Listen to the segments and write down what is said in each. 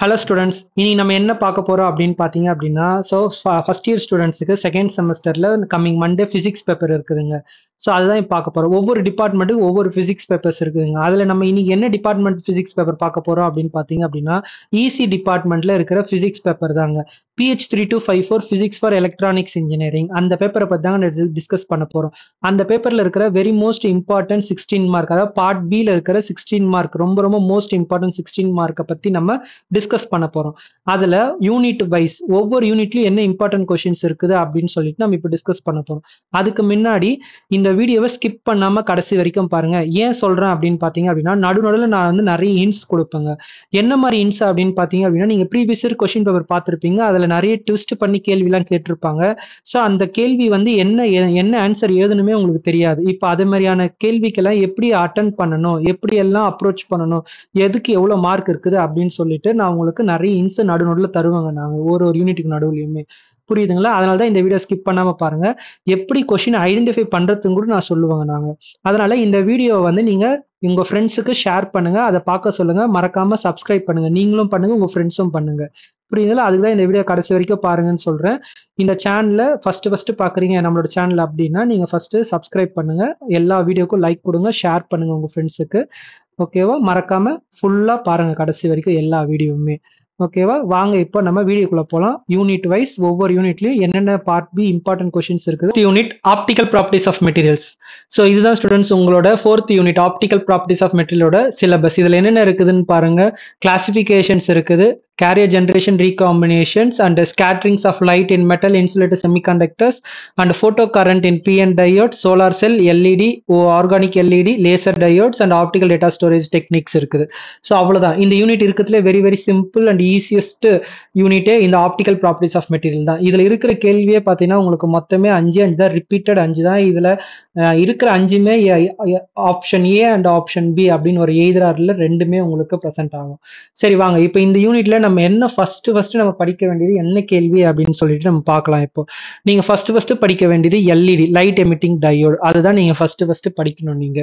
Hello students, இனி நம்ம என்ன பார்க்க போறோம் அப்படின்னு பார்த்தீங்க அப்படின்னா, ஃபர்ஸ்ட் இயர் ஸ்டூடெண்ட்ஸுக்கு செகண்ட் செமஸ்டர்ல கம்மிங் மண்டே பிசிக்ஸ் பேப்பர் இருக்குதுங்க. ஸோ அதுதான் இப்போ பார்க்க போறோம். ஒவ்வொரு டிபார்ட்மெண்ட்டுக்கு ஒவ்வொரு பிசிக்ஸ் பேப்பர்ஸ் இருக்குதுங்க. அதுல நம்ம இன்னைக்கு என்ன டிபார்ட்மெண்ட் பிசிக்ஸ் பேப்பர் பார்க்க போறோம் அப்படின்னு பார்த்தீங்க அப்படின்னா, இசி டிபார்ட்மெண்ட்ல இருக்கிற பிசிக்ஸ் பேப்பர் தாங்க. PH3254 physics for electronics engineering அந்த பேப்பரை பத்தி தாங்க டிஸ்கஸ் பண்ண போறோம். அந்த பேப்பர்ல இருக்கிற வெரி மோஸ்ட் இம்பார்ட்டன்ட் 16 மார்க், அதாவது பார்ட் பில இருக்கிற 16 மார்க், ரொம்ப ரொம்ப மோஸ்ட் இம்பார்ட்டன்ட் 16 மார்க்கை பத்தி நம்ம டிஸ்கஸ் பண்ண போறோம். அதுல யூனிட் வைஸ் ஒவ்வொரு யூனிட்லயும் என்ன இம்பார்ட்டன்ட் கொஸ்டின்ஸ் இருக்குது அப்படின்னு சொல்லிட்டு நம்ம இப்போ டிஸ்கஸ் பண்ண போறோம். அதுக்கு முன்னாடி இந்த வீடியோவை ஸ்கிப் பண்ணாம கடைசி வரைக்கும் பாருங்க. ஏன் சொல்றேன் அப்படின்னு பாத்தீங்க அப்படின்னா, நடுநடுவில் நான் வந்து நிறைய ஹிண்ட்ஸ் கொடுப்பேங்க. என்ன மாதிரி ஹிண்ட்ஸ் அப்படின்னு பாத்தீங்க அப்படின்னா, நீங்க ப்ரீவியஸ் இயர் கொஸ்டின் பேப்பர் பார்த்திருப்பீங்க. அதுல நிறைய ட்விஸ்ட் பண்ணி கேள்வி எல்லாம் கேட்டிருப்பாங்க. ஸோ அந்த கேள்வி வந்து என்ன ஆன்சர் ஏதுனுமே உங்களுக்கு தெரியாது. இப்போ அது மாதிரியான கேள்விக்கெல்லாம் எப்படி அட்டன் பண்ணணும், எப்படி எல்லாம் அப்ரோச் பண்ணணும், எதுக்கு எவ்வளவு மார்க் இருக்குது அப்படின்னு சொல்லிட்டு நான் உங்களுக்கு நிறைய ஹிண்ட்ஸ் நடுநடுவில் தருவாங்க. நாங்க ஒரு யூனிட்டுக்கு நடுவுலையுமே புரியுதுங்களா? அதனால தான் இந்த வீடியோ ஸ்கிப் பண்ணாம பாருங்க. எப்படி கொஸ்டின் ஐடென்டிஃபை பண்றதுன்னு கூட நான் சொல்லுவேங்க நாங்க. அதனால இந்த வீடியோ வந்து நீங்க உங்க ஃப்ரெண்ட்ஸுக்கு ஷேர் பண்ணுங்க, அதை பார்க்க சொல்லுங்க, மறக்காம சப்ஸ்கிரைப் பண்ணுங்க. நீங்களும் பண்ணுங்க, உங்க ஃப்ரெண்ட்ஸும் பண்ணுங்க. புரியுதுங்களா? அதுக்கு தான் இந்த வீடியோ கடைசி வரைக்கும் பாருங்கன்னு சொல்றேன். இந்த சேனலை ஃபர்ஸ்ட் பாக்குறீங்க நம்மளோட சேனல் அப்படின்னா, நீங்க ஃபர்ஸ்ட் சப்ஸ்கிரைப் பண்ணுங்க, எல்லா வீடியோக்கும் லைக் கொடுங்க, ஷேர் பண்ணுங்க உங்க ஃப்ரெண்ட்ஸுக்கு. ஓகேவா? மறக்காம ஃபுல்லா பாருங்க கடைசி வரைக்கும் எல்லா வீடியோவுமே. ஓகேவா? வாங்க இப்போ நம்ம வீடியோக்குள்ள போலாம். யூனிட் வைஸ் ஒவ்வொரு யூனிட்லயும் என்னென்ன பார்ட் பி இம்பார்ட்டன்ட் கொஸ்டின்ஸ் இருக்குது. Unit optical properties of materials. So இதுதான் ஸ்டூடெண்ட்ஸ் உங்களோட 4th unit optical properties of மெட்டீரியலோட சிலபஸ். இதுல என்னென்ன இருக்குதுன்னு பாருங்க. கிளாசிபிகேஷன்ஸ் இருக்குது, carrier generation recombinations and scatterings of light in metal insulated semiconductors and photocurrent in PN diode, solar cell, LED, organic LED, laser diodes and optical data storage techniques இருக்குது. So அவ்வளோதான் இந்த யூனிட் இருக்கிறதுல very very simple and easiest யூனிட்டே இந்த optical properties of material தான். இதுல இருக்கிற கேள்வியே பார்த்தீங்கன்னா உங்களுக்கு மொத்தமே 5 தான், ரிப்பீட்டட் 5 தான். இதுல இருக்கிற 5மே option A and option B அப்படின்னு ஒரு எய்தரார்ல ரெண்டுமே உங்களுக்கு ப்ரெசென்ட் ஆகும். சரி வாங்க இப்போ இந்த யூனிட்ல நம்ம என்ன ஃபர்ஸ்ட் நம்ம படிக்க வேண்டியது என்ன கேள்வி அப்படின்னு சொல்லிட்டு நம்ம பார்க்கலாம். இப்போ நீங்க ஃபர்ஸ்ட் படிக்க வேண்டியது எல்இடி, லைட் எமிட்டிங் டயோடு. அதுதான் நீங்க ஃபர்ஸ்ட் படிக்கணும் நீங்க.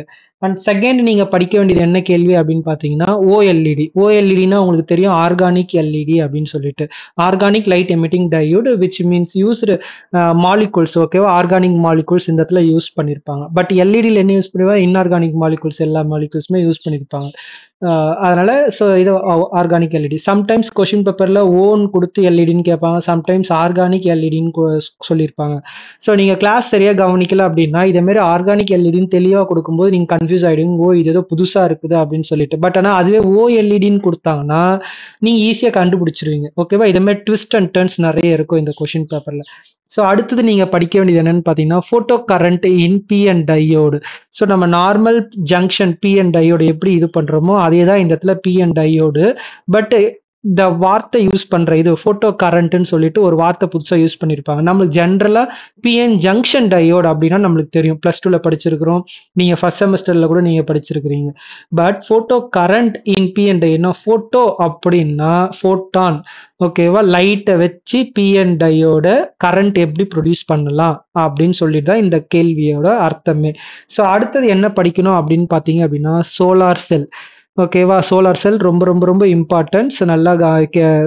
அண்ட் செகண்ட் நீங்க படிக்க வேண்டியது என்ன கேள்வி அப்படின்னு பாத்தீங்கன்னா ஓஎல்இடி. ஓஎல்இடினா உங்களுக்கு தெரியும், ஆர்கானிக் எல்இடி அப்படின்னு சொல்லிட்டு. Organic light emitting diode which means used molecules. ஓகேவா? ஆர்கானிக் மாலிகூல்ஸ் இந்த இடத்துல யூஸ் பண்ணிருப்பாங்க. பட் எல்இடியில் என்ன யூஸ் பண்ணுவாங்க? இன்ஆர்கானிக் மாலிகூல்ஸ், எல்லா மாலிகூல்ஸுமே யூஸ் பண்ணிருப்பாங்க. அதனால ஸோ இது ஆர்கானிக் எல்இடி. சம்டைம்ஸ் கொஸ்டின் பேப்பர்ல ஓன் கொடுத்து எல்இடின்னு கேட்பாங்க, சம்டைம்ஸ் ஆர்கானிக் எல்இடின்னு சொல்லியிருப்பாங்க. ஸோ நீங்க கிளாஸ் சரியா கவனிக்கல அப்படின்னா இதே மாதிரி ஆர்கானிக் எல்இடின்னு தெளிவாக கொடுக்கும்போது நீங்க கன்ஃபியூஸ் ஆயிடுங்க, ஓ இது ஏதோ புதுசா இருக்குது அப்படின்னு சொல்லிட்டு. பட் ஆனால் அதுவே ஓஎல்இடின்னு கொடுத்தாங்கன்னா நீங்க ஈஸியா கண்டுபிடிச்சிருவீங்க. ஓகேவா? இதே மாதிரி ட்விஸ்ட் அண்ட் டர்ன்ஸ் நிறைய இருக்கும் இந்த கொஸ்டின் பேப்பர்ல. ஸோ அடுத்தது நீங்க படிக்க வேண்டியது என்னன்னு பார்த்தீங்கன்னா photo current in PN diode. So நம்ம நார்மல் ஜங்ஷன் பிஎன் டையோடு எப்படி இது பண்றோமோ அதே தான் இந்த இடத்துல பிஎன் டையோடு. பட் இந்த வார்த்தை யூஸ் பண்ற இது போட்டோ கரண்ட்னு சொல்லிட்டு ஒரு வார்த்தை புதுசா யூஸ் பண்ணிருப்பாங்க. நம்மளுக்கு ஜென்ரலா பிஎன் ஜங்ஷன் டயோடு அப்படின்னா நம்மளுக்கு தெரியும், +2ல படிச்சிருக்கிறோம், நீங்க ஃபர்ஸ்ட் செமஸ்டர்ல கூட நீங்க படிச்சிருக்கிறீங்க. But photo current in PN diode, photo அப்படின்னா போட்டான். ஓகேவா? லைட்டை வச்சு பிஎன் டையோட கரண்ட் எப்படி ப்ரொடியூஸ் பண்ணலாம் அப்படின்னு சொல்லிட்டு தான் இந்த கேள்வியோட அர்த்தமே. ஸோ அடுத்தது என்ன படிக்கணும் அப்படின்னு பார்த்தீங்க அப்படின்னா சோலார் செல். ஓகேவா? சோலார் செல் ரொம்ப ரொம்ப ரொம்ப இம்பார்ட்டன்ஸ், நல்லா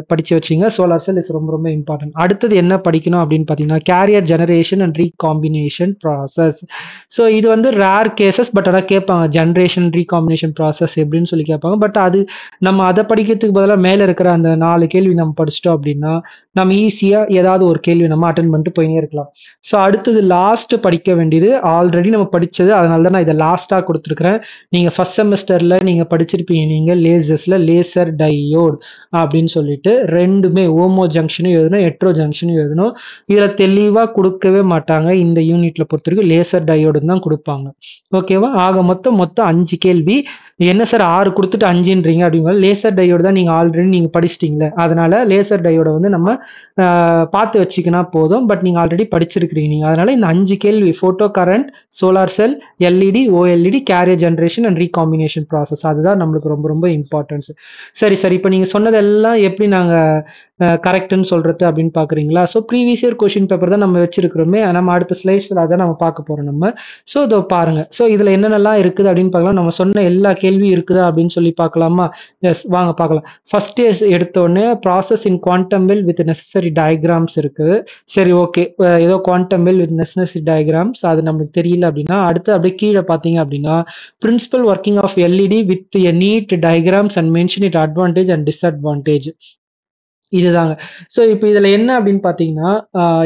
படிச்சு வச்சிங்க. சோலார் செல் இஸ் ரொம்ப ரொம்ப இம்பார்ட்டன்ட். அடுத்தது என்ன படிக்கணும் அப்படின்னு பார்த்தீங்கன்னா carrier generation and recombination process. So இது வந்து ரேர் கேசஸ், பட் ஆனால் கேட்பாங்க ஜெனரேஷன் ரீகாம்பினேஷன் ப்ராசஸ் எப்படின்னு சொல்லி கேட்பாங்க. பட் அது நம்ம அதை படிக்கிறதுக்கு பதிலாக மேலே இருக்கிற அந்த 4 கேள்வி நம்ம படிச்சிட்டோம் அப்படின்னா நம்ம ஈஸியா ஏதாவது ஒரு கேள்வி நம்ம அட்டன் பண்ணிட்டு போயினே இருக்கலாம். ஸோ அடுத்தது லாஸ்ட் படிக்க வேண்டியது ஆல்ரெடி நம்ம படிச்சது, அதனால தான் நான் இதை லாஸ்டா கொடுத்துருக்கிறேன். நீங்க ஃபர்ஸ்ட் செமஸ்டர்ல நீங்க படிச்சிருப்பீங்க, நீங்க லேசர்ஸ்ல லேசர் டையோடு அப்படின்னு சொல்லிட்டு ரெண்டுமே ஓமோ ஜங்ஷனும் எழுதணும், ஹெட்ரோ ஜங்ஷனும் எழுதணும். இதுல தெளிவா கொடுக்கவே மாட்டாங்க இந்த யூனிட்ல பொறுத்த வரைக்கும், லேசர் டையோடு தான் கொடுப்பாங்க. ஓகேவா? ஆக மொத்தம் 5 கேள்வி. என்ன சார் 6 கொடுத்துட்டு 5ன்றீங்க அப்படிங்கிற லேசர் டையோடு தான் நீங்க ஆல்ரெடி நீங்க படிச்சிட்டீங்களே, அதனால லேசர் டையோட வந்து நம்ம பார்த்து வச்சுக்கினா போதும். பட் நீங்க ஆல்ரெடி படிச்சிருக்கிறீங்க, அதனால இந்த 5 கேள்வி photocurrent, solar cell, LED, OLED, carrier generation and recombination process அதுதான் நம்மளுக்கு ரொம்ப ரொம்ப இம்பார்ட்டன்ஸ். சரி, சரி. இப்ப நீங்க சொன்னதெல்லாம் எப்படி நாங்க கரெக்ட்ன்னு சொல்றது அப்படின்னு பார்க்குறீங்களா? So previous year question paper தான் நம்ம வச்சிருக்கிறோமே. நம்ம அடுத்த ஸ்லைட்ஸ்ல அத நம்ம பார்க்க போறோம் நம்ம. ஸோ இதோ பாருங்க. ஸோ இதுல என்னென்னலாம் இருக்குது அப்படின்னு பார்க்கலாம். நம்ம சொன்ன எல்லா கேள்வியும் இருக்குதா அப்படின்னு சொல்லி பார்க்கலாமா? எஸ், வாங்க பார்க்கலாம். ஃபர்ஸ்ட் எடுத்த உடனே process in quantum well with necessary diagrams இருக்குது. சரி, ஓகே. ஏதோ quantum well with necessary diagrams அது நமக்கு தெரியல அப்படின்னா, அடுத்து அப்படியே கீழ பார்த்தீங்க அப்படின்னா, principle working of LED with a neat diagrams and mention it advantage and disadvantage. இதுதாங்க. ஸோ இப்ப இதுல என்ன அப்படின்னு பார்த்தீங்கன்னா,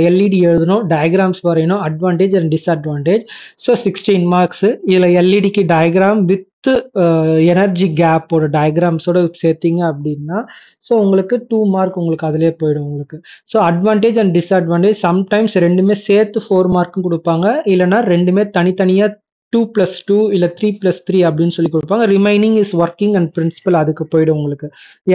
எல்இடி எழுதணும், டயகிராம்ஸ் வரையணும், advantage and disadvantage. So 16 marks. இதுல எல்இடிக்கு டயகிராம் வித் எனர்ஜி கேப்போட டயகிராம்ஸோட சேர்த்தீங்க அப்படின்னா, ஸோ உங்களுக்கு 2 மார்க் உங்களுக்கு அதிலேயே போயிடும் உங்களுக்கு. So advantage and disadvantage sometimes 2மே சேர்த்து 4 மார்க்கும் குடுப்பாங்க. இல்லன்னா 2மே தனித்தனியா 2+2 இல்ல 3+3 அப்படின்னு சொல்லி குடுப்பாங்க. Remaining is working and principle அதுக்கு போயிடும் உங்களுக்கு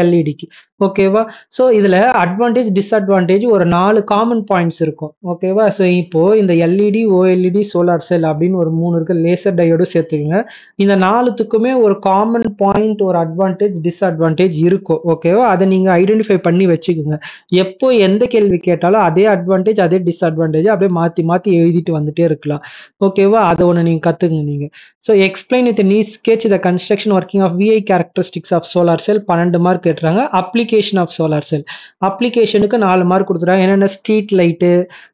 எல்இடிக்கு. ஓகேவா? ஸோ இதுல அட்வான்டேஜ், டிஸ்அட்வான்டேஜ் ஒரு 4 காமன் பாயிண்ட்ஸ் இருக்கும். ஓகேவா? ஸோ இப்போ இந்த எல்இடி, ஓஎல்இடி, சோலார் செல் அப்படின்னு ஒரு 3 இருக்கு. லேசர் டயோடும் சேர்த்துக்கங்க. இந்த 4த்துக்குமே ஒரு காமன் பாயிண்ட், ஒரு அட்வான்டேஜ், டிஸ்அட்வான்டேஜ் இருக்கும். ஓகேவா? அத நீங்க ஐடென்டிஃபை பண்ணி வச்சுக்கங்க. எப்போ எந்த கேள்வி கேட்டாலும் அதே அட்வான்டேஜ், அதே டிஸ்அட்வான்டேஜ் அப்படியே மாத்தி மாத்தி எழுதிட்டு வந்துட்டே இருக்கலாம். ஓகேவா? அத ஒண்ணு நீங்க கத்துக்கங்க நீங்க. So explain with neat sketch the construction working of VI characteristics of solar cell 12 mark கேட்டுறாங்க. Application of solar cell. அப்ளிகேஷனுக்கு 4 மார்க் குடுத்துட்டாங்க. என்னென்ன street light,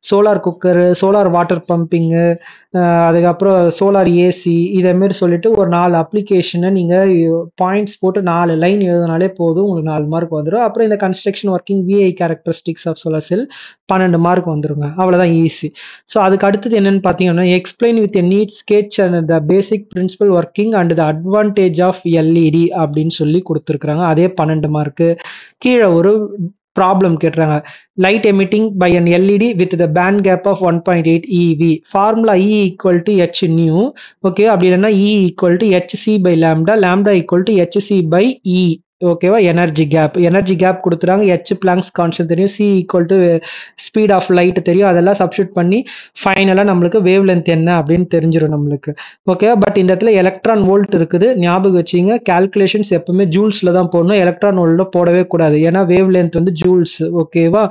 solar cooker, solar water pumping, அதுக்கப்புறம் சோலார் ஏசி இதே மாரி சொல்லிட்டு ஒரு 4 அப்ளிகேஷன நீங்க பாயிண்ட்ஸ் போட்டு 4 லைன் எழுதினாலே போதும். உங்களுக்கு 4 மார்க் வந்துரும். அப்புறம் இந்த construction working VI characteristics of solar cell 12 mark வந்துருங்க. அவ்வளோதான் ஈஸி. ஸோ அதுக்கு அடுத்தது என்னன்னு பார்த்தீங்கன்னா, explain with a neat sketch and the basic principle working and the advantage of LED அப்படின்னு சொல்லி குடுத்துருக்காங்க. அதே 12 மார்க்கு. கீழ ஒரு ப்ராப்ளம் கேட்டுறாங்க. Light emitting by an LED with the band gap of 1.8 EV. Formula E equal to H nu. Okay, அப்படி இல்லைன்னா E equal to HC by lambda, lambda equal to HC by E. ஓகேவா? Energy gap கொடுத்துறாங்க. H Planck's constant தெரியும். C equal to speed of light தெரியும். அதெல்லாம் substitute பண்ணி ஃபைனலா நம்மளுக்கு வேவ் லென்த் என்ன அப்படின்னு தெரிஞ்சிடும் நம்மளுக்கு. ஓகே, பட் இந்த இடத்துல எலக்ட்ரான் வோல்ட் இருக்குது. ஞாபகம் வச்சுங்க. கால்குலேஷன்ஸ் எப்பவுமே ஜூல்ஸ்ல தான் போடணும். எலக்ட்ரான் வோல்ட்ல போடவே கூடாது. ஏன்னா வேவ் லென்த் வந்து ஜூல்ஸ். ஓகேவா?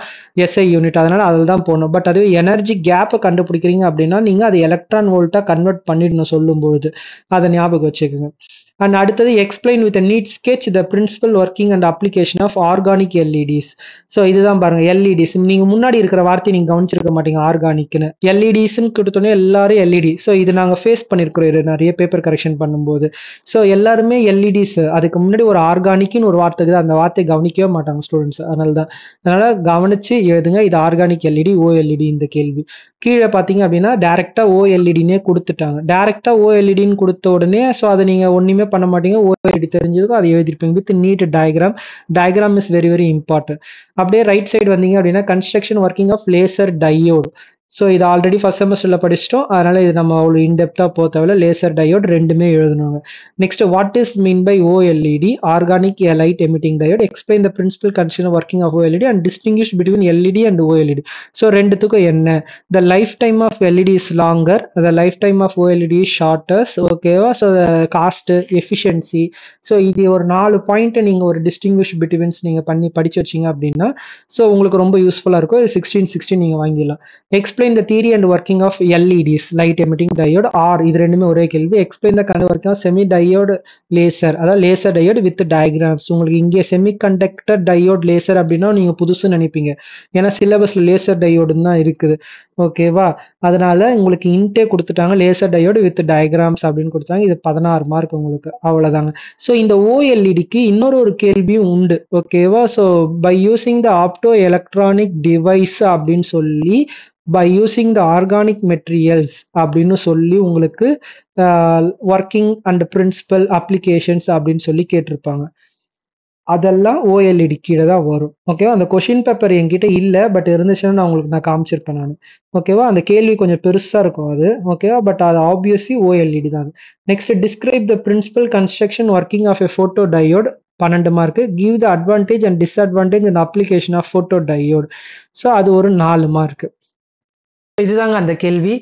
SI unit. அதனால அதில் தான் போடணும். பட் அதுவே எனர்ஜி கேப்பை கண்டுபிடிக்கிறீங்க அப்படின்னா நீங்க அது எலக்ட்ரான் வோல்ட்டா கன்வெர்ட் பண்ணிடணும் சொல்லும்போது. அதை ஞாபகம் வச்சுக்கோங்க. அண்ட் அடுத்தது explain with neat sketch the principle working and application of organic LEDs. So இதுதான் பாருங்க எல்இடிஸ். நீங்க முன்னாடி இருக்கிற வார்த்தை நீங்க கவனிச்சிருக்க மாட்டீங்க ஆர்கானிக்னு. எல்இடிஸ்ன்னு கொடுத்தோன்னே எல்லாரும் எல்இடி. ஸோ இது நாங்க ஃபேஸ் பண்ணிருக்கிறோம் இது நிறைய பேப்பர் கரெக்ஷன் பண்ணும்போது. ஸோ எல்லாருமே எல்இடிஸ். அதுக்கு முன்னாடி ஒரு ஆர்கானிக்னு ஒரு வார்த்தை இருக்குது. அந்த வார்த்தையை கவனிக்கவே மாட்டாங்க ஸ்டூடெண்ட்ஸ். அதனால கவனிச்சு எழுதுங்க. இது ஆர்கானிக் எல்இடி, ஓஎல்இடி இந்த கேள்வி. கீழே பார்த்தீங்க அப்படின்னா டைரக்டா ஓஎல்இடினே கொடுத்துட்டாங்க. டைரக்டா ஓஎல்இடின்னு கொடுத்த உடனே ஸோ அதை நீங்க ஒண்ணுமே பண்ண மாட்டீங்க. ஓஎல்இடி தெரிஞ்சதுக்கும் அதை எழுதிருப்பீங்க with neat diagram. Diagram is very very important. அப்படியே ரைட் சைடு வந்தீங்க அப்படின்னா construction working of laser diode. So இது ஆல்ரெடி ஃபர்ஸ்ட் செமஸ்டர்ல படிச்சிட்டோம். அதனால இது நம்ம அவ்வளோ இன்டெப்தா போக தேவையில்ல. லேசர் டயோட் ரெண்டுமே எழுதணுங்க. Next what is mean by OLED? Organic light emitting diode. Explain the principle construction working of OLED and distinguish between LED and OLED. So ரெண்டுத்துக்கும் என்ன? The life time of LED is longer, the life time of OLED is shorter. ஓகேவா? So cost, efficiency. So இது ஒரு 4 point நீங்க ஒரு distinguish பிட்வீன்ஸ் நீங்க பண்ணி படிச்சு வச்சீங்க அப்படின்னா ஸோ உங்களுக்கு ரொம்ப யூஸ்ஃபுல்லா இருக்கும். 16 நீங்க வாங்கிடலாம். Explain the theory and working of LEDs, light emitting diode. Or இது ரெண்டுமே ஒரே கேள்வி. Explain the working of semi diode laser, அதாவது லேசர் டயோட் வித் டயக்ராம்ஸ். உங்களுக்கு இங்கே செமி கண்டக்டர் டயோட் லேசர் அப்படின்னா நீங்க புதுசு நினைப்பீங்க. ஏன்னா சிலபஸ்ல லேசர் டயோடுன்னு தான் இருக்குது. ஓகேவா? அதனால உங்களுக்கு இன்டே கொடுத்துட்டாங்க. லேசர் டயோடு வித் டயக்ராம்ஸ் அப்படின்னு கொடுத்தாங்க. இது 16 மார்க் உங்களுக்கு. அவ்வளவுதாங்க. ஸோ இந்த ஓஎல்இடிக்கு இன்னொரு கேள்வியும் உண்டு. ஓகேவா? So by using the optoelectronic device அப்படின்னு சொல்லி by using the organic materials அப்படின்னு சொல்லி உங்களுக்கு ஒர்க்கிங் அண்ட் பிரின்சிபல் அப்ளிகேஷன்ஸ் அப்படின்னு சொல்லி கேட்டிருப்பாங்க. அதெல்லாம் ஓஎல்இடி கீழே தான் வரும். ஓகேவா? அந்த கொஷின் பேப்பர் என்கிட்ட இல்லை. பட் இருந்துச்சுன்னா நான் உங்களுக்கு காமிச்சிருப்பேன் நான். ஓகேவா? அந்த கேள்வி கொஞ்சம் பெருசா இருக்கும் அது. ஓகேவா? பட் அது ஆப்வியஸ்லி ஓஎல்இடி தான். Next describe the principle construction working of a photo diode. 12 mark. Give the advantage and disadvantage in application of photo diode. So அது ஒரு 4 மார்க். இதுதாங்க அந்த கேள்வி.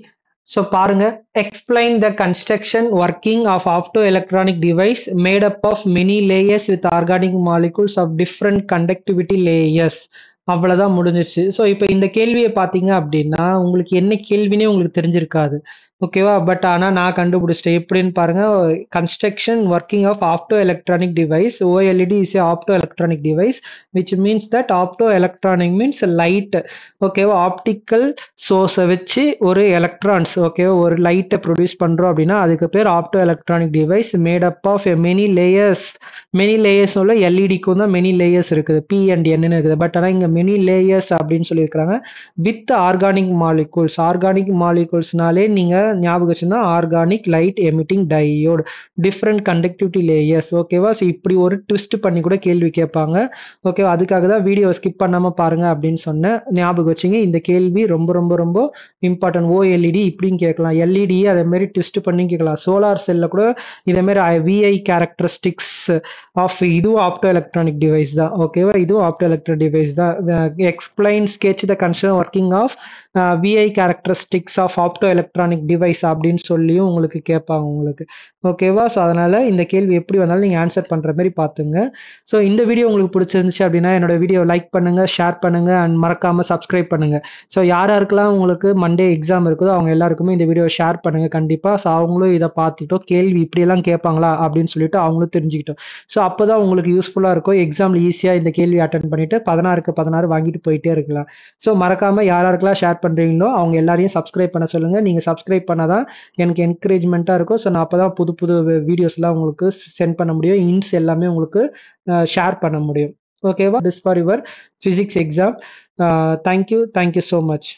ஸோ பாருங்க, explain the construction working of optoelectronic device made up of many layers with organic molecules of different conductivity layers. அவ்வளவுதான் முடிஞ்சிருச்சு. So இப்போ இந்த கேள்வியை பார்த்தீங்க அப்படின்னா உங்களுக்கு என்ன கேள்வினே உங்களுக்கு தெரிஞ்சிருக்காது. ஓகேவா? பட் ஆனா நான் கண்டுபிடிச்சிட்டேன். எப்படின்னு பாருங்க. Construction working of optoelectronic device. OLED is a optoelectronic device which means that optoelectronic means light. ஓகேவா? ஆப்டிக்கல் சோர்ஸை வச்சு ஒரு எலக்ட்ரான்ஸ், ஓகேவா, ஒரு லைட்டை ப்ரொடியூஸ் பண்றோம் அப்படின்னா அதுக்கு பேர் optoelectronic device made up of many layers. Many layers உள்ள எல்இடிக்கும் தான் மெனி லேயர்ஸ் இருக்குது, பி அண்ட் என்னு இருக்குது. பட் ஆனால் இங்க மெனி லேயர்ஸ் அப்படின்னு சொல்லியிருக்கிறாங்க. With organic molecules. ஆர்கானிக் மாலிகூல்ஸ்னாலே நீங்க ஞாபகம் வச்சுன்னா organic light emitting diode, different conductivity layers. ஓகேவா? ஸோ இப்படி ஒரு ட்விஸ்ட் பண்ணி கூட கேள்வி கேட்பாங்க. ஓகேவா? அதுக்காக தான் வீடியோ ஸ்கிப் பண்ணாம பாருங்க அப்படின்னு சொன்னேன். ஞாபகம் வச்சுங்க, இந்த கேள்வி ரொம்ப ரொம்ப ரொம்ப இம்பார்ட்டன்ட். ஓஎல்இடி இப்படின்னு கேட்கலாம், எல்இடி அதே மாதிரி ட்விஸ்ட் பண்ணி கேட்கலாம். சோலார் செல்ல கூட இதே மாதிரி விஐ கேரக்டரிஸ்டிக்ஸ் ஆஃப் இதுவும் ஆப்டோ எலக்ட்ரானிக் டிவைஸ் தான். ஓகேவா? இதுவும் ஆப்டோ எலக்ட்ரானிக் டிவைஸ் தான். Explain sketch the construction working of VI characteristics of optoelectronic device அப்படின்னு சொல்லியும் உங்களுக்கு கேட்பாங்க உங்களுக்கு. ஓகேவா? ஸோ அதனால இந்த கேள்வி எப்படி வந்தாலும் நீங்க ஆன்சர் பண்ற மாதிரி பார்த்துங்க. ஸோ இந்த வீடியோ உங்களுக்கு பிடிச்சிருந்துச்சு அப்படின்னா என்னோட வீடியோ லைக் பண்ணுங்க, ஷேர் பண்ணுங்க அண்ட் மறக்காம சப்ஸ்கிரைப் பண்ணுங்க. ஸோ யாருக்கெல்லாம் உங்களுக்கு மண்டே எக்ஸாம் இருக்குதோ அவங்க எல்லாருக்குமே இந்த வீடியோ ஷேர் பண்ணுங்க கண்டிப்பா. ஸோ அவங்களும் இதை பார்த்துட்டோம், கேள்வி இப்படியெல்லாம் கேட்பாங்களா அப்படின்னு சொல்லிட்டு அவங்களும் தெரிஞ்சுக்கிட்டோம். ஸோ அப்போதான் உங்களுக்கு யூஸ்ஃபுல்லா இருக்கும். எக்ஸாம்ல ஈஸியா இந்த கேள்வி அட்டன் பண்ணிட்டு 16க்கு 16 வாங்கிட்டு போயிட்டே இருக்கலாம். ஸோ மறக்காம யாருக்கெல்லாம் ஷேர் பண்றீங்களோ அவங்க எல்லாரையும் சப்ஸ்கிரைப் பண்ண சொல்லுங்க. நீங்க சப்ஸ்கிரைப் பண்ணாதான் எனக்கு என்கரேஜ்மெண்ட்டா இருக்கும். ஸோ நான் அப்பதான் புது புது வீடியோஸ்லாம் உங்களுக்கு சென்ட் பண்ண முடியும். இன்ஸ் எல்லாமே உங்களுக்கு ஷேர் பண்ண முடியும். ஓகேவா? This for your physics exam. Thank you so much.